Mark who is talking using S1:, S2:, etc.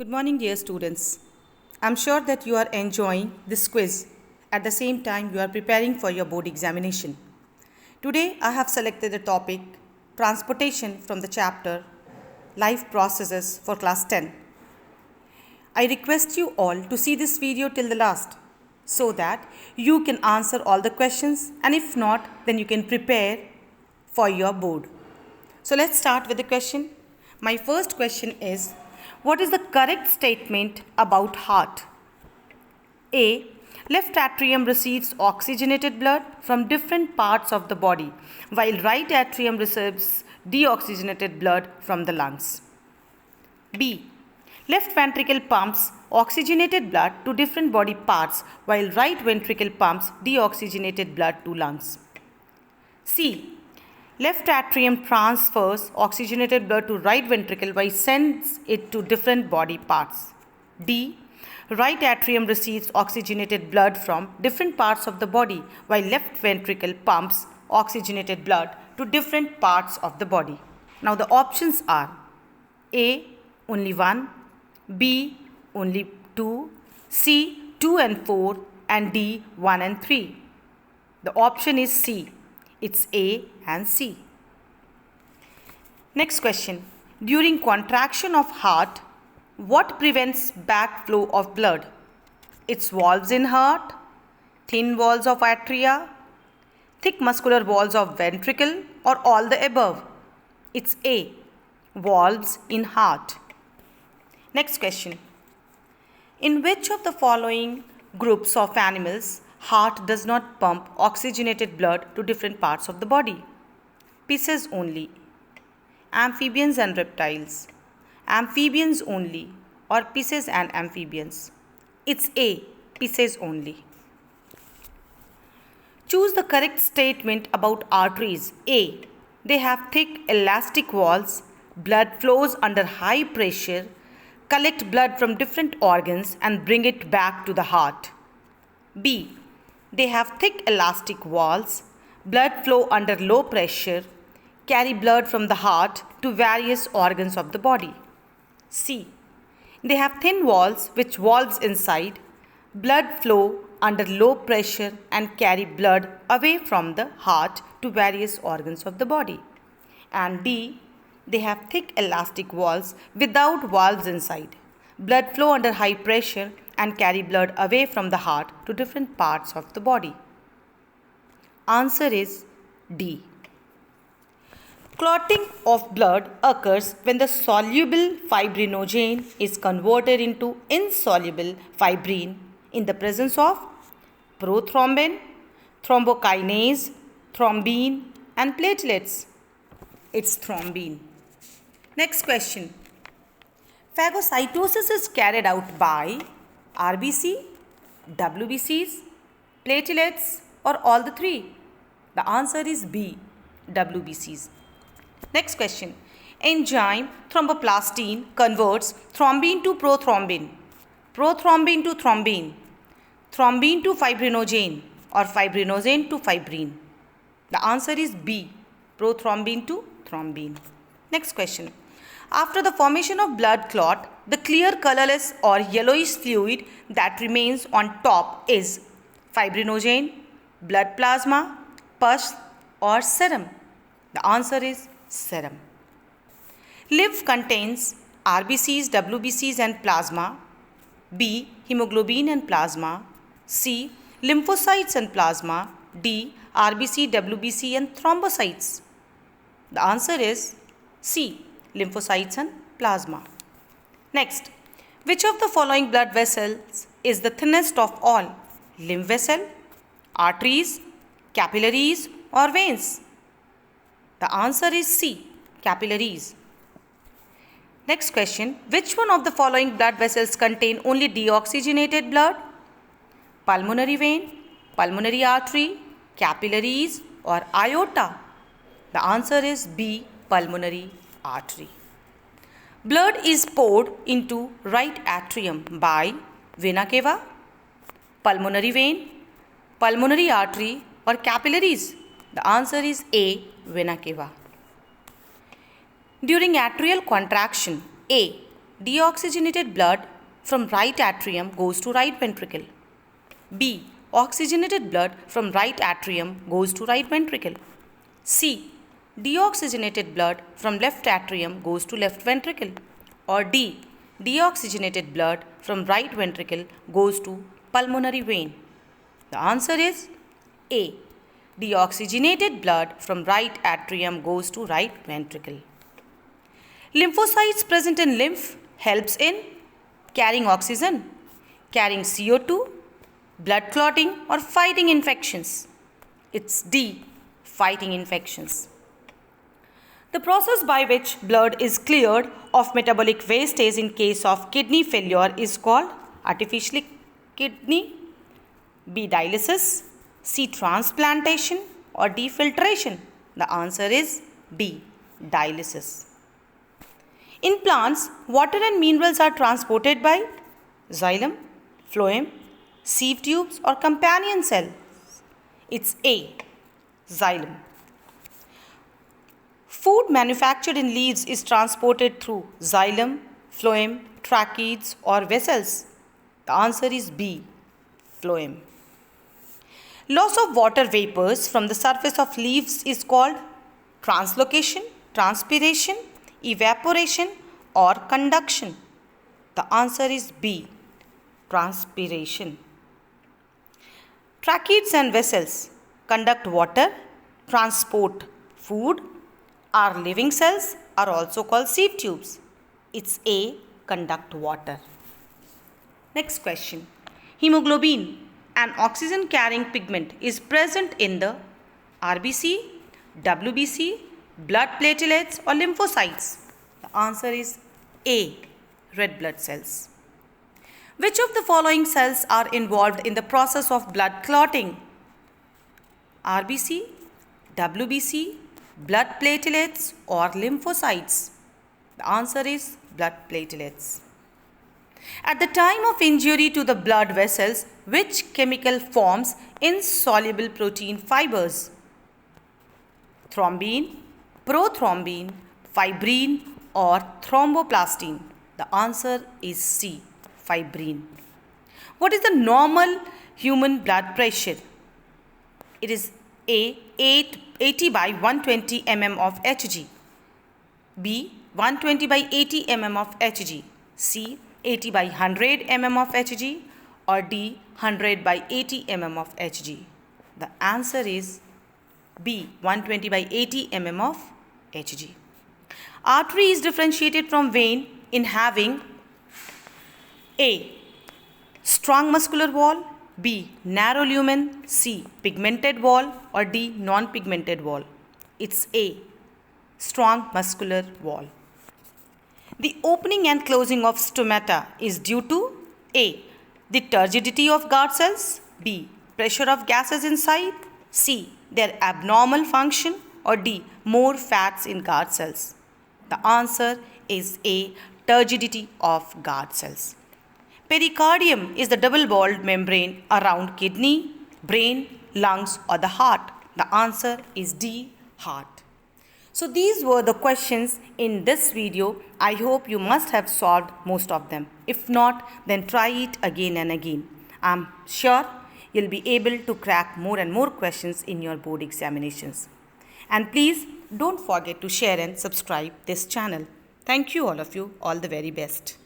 S1: Good morning, dear students. I'm sure that you are enjoying this quiz. At the same time, you are preparing for your board examination. Today, I have selected the topic transportation from the chapter Life Processes for class 10. I request you all to see this video till the last so that you can answer all the questions, and if not, then you can prepare for your board. So let's start with the question. My first question is, what is the correct statement about heart? A. Left atrium receives oxygenated blood from different parts of the body, while right atrium receives deoxygenated blood from the lungs. B. Left ventricle pumps oxygenated blood to different body parts, while right ventricle pumps deoxygenated blood to lungs. C. Left atrium transfers oxygenated blood to right ventricle while sends it to different body parts. D. Right atrium receives oxygenated blood from different parts of the body while left ventricle pumps oxygenated blood to different parts of the body. Now the options are A. Only 1, B. Only 2, C. 2 and 4, and D. 1 and 3. The option is C. It's A and C. Next question. During contraction of heart, what prevents backflow of blood? It's valves in heart, thin walls of atria, thick muscular walls of ventricle, or all the above. It's A. Valves in heart. Next question. In which of the following groups of animals heart does not pump oxygenated blood to different parts of the body? Pisces only, amphibians and reptiles, amphibians only, or pisces and amphibians? It's A. Pisces only. Choose the correct statement about arteries. A. They have thick elastic walls, blood flows under high pressure, collect blood from different organs and bring it back to the heart. B. They have thick elastic walls, blood flow under low pressure, carry blood from the heart to various organs of the body. C. They have thin walls with valves inside, blood flow under low pressure and carry blood away from the heart to various organs of the body. And D. They have thick elastic walls without valves inside, blood flow under high pressure and carry blood away from the heart to different parts of the body. Answer is D. Clotting of blood occurs when the soluble fibrinogen is converted into insoluble fibrin in the presence of prothrombin, thrombokinase, thrombin, and platelets. It's thrombin. Next question. Phagocytosis is carried out by RBC, WBCs, platelets, or all the three? The answer is B. WBCs. Next question. Enzyme thromboplastin converts thrombin to prothrombin, prothrombin to thrombin, thrombin to fibrinogen, or fibrinogen to fibrin. The answer is B. Prothrombin to thrombin. Next question. After the formation of blood clot, the clear colorless or yellowish fluid that remains on top is fibrinogen, blood plasma, pus, or serum. The answer is serum. Lymph contains RBCs, WBCs, and plasma. B. Haemoglobin and plasma. C. Lymphocytes and plasma. D. RBC, WBC, and thrombocytes. The answer is C. Lymphocytes and plasma. Next, which of the following blood vessels is the thinnest of all? Lymph vessel, arteries, capillaries, or veins? The answer is C. Capillaries. Next question, which one of the following blood vessels contain only deoxygenated blood? Pulmonary vein, pulmonary artery, capillaries, or aorta? The answer is B. Pulmonary artery. Blood is poured into right atrium by vena cava, pulmonary vein, pulmonary artery, or capillaries? The answer is A. Vena cava. During atrial contraction, A. Deoxygenated blood from right atrium goes to right ventricle. B. Oxygenated blood from right atrium goes to right ventricle. C. Deoxygenated blood from left atrium goes to left ventricle. Or D. Deoxygenated blood from right ventricle goes to pulmonary vein. The answer is A. Deoxygenated blood from right atrium goes to right ventricle. Lymphocytes present in lymph helps in carrying oxygen, carrying CO2, blood clotting or fighting infections. It's D. Fighting infections. The process by which blood is cleared of metabolic wastage in case of kidney failure is called artificial kidney, B. Dialysis, C. Transplantation or D. Filtration. The answer is B. Dialysis. In plants, water and minerals are transported by xylem, phloem, sieve tubes or companion cells. It's A. Xylem. Food manufactured in leaves is transported through xylem, phloem, tracheids or vessels. The answer is B. Phloem. Loss of water vapors from the surface of leaves is called translocation, transpiration, evaporation or conduction. The answer is B. Transpiration. Tracheids and vessels conduct water, transport food. Our living cells are also called sieve tubes. It's A. Conduct water. Next question. Haemoglobin, an oxygen carrying pigment, is present in the RBC, WBC, blood platelets or lymphocytes. The answer is A. Red blood cells. Which of the following cells are involved in the process of blood clotting? RBC, WBC, blood platelets or lymphocytes? The answer is blood platelets. At the time of injury to the blood vessels, which chemical forms insoluble protein fibers? Thrombin, prothrombin, fibrin or thromboplastin? The answer is C. Fibrin. What is the normal human blood pressure? It is A. 80 by 120 mm of Hg. B. 120 by 80 mm of Hg. C. 80 by 100 mm of Hg. Or D. 100 by 80 mm of Hg. The answer is B. 120 by 80 mm of Hg. Artery is differentiated from vein in having A. Strong muscular wall, B. Narrow lumen, C. Pigmented wall or D. Non-pigmented wall. It's A. Strong muscular wall. The opening and closing of stomata is due to A. The turgidity of guard cells, B. Pressure of gases inside, C. Their abnormal function or D. More fats in guard cells. The answer is A. Turgidity of guard cells. Pericardium is the double-walled membrane around kidney, brain, lungs or the heart. The answer is D. Heart. So these were the questions in this video. I hope you must have solved most of them. If not, then try it again and again. I'm sure you'll be able to crack more and more questions in your board examinations. And please don't forget to share and subscribe this channel. Thank you all of you. All the very best.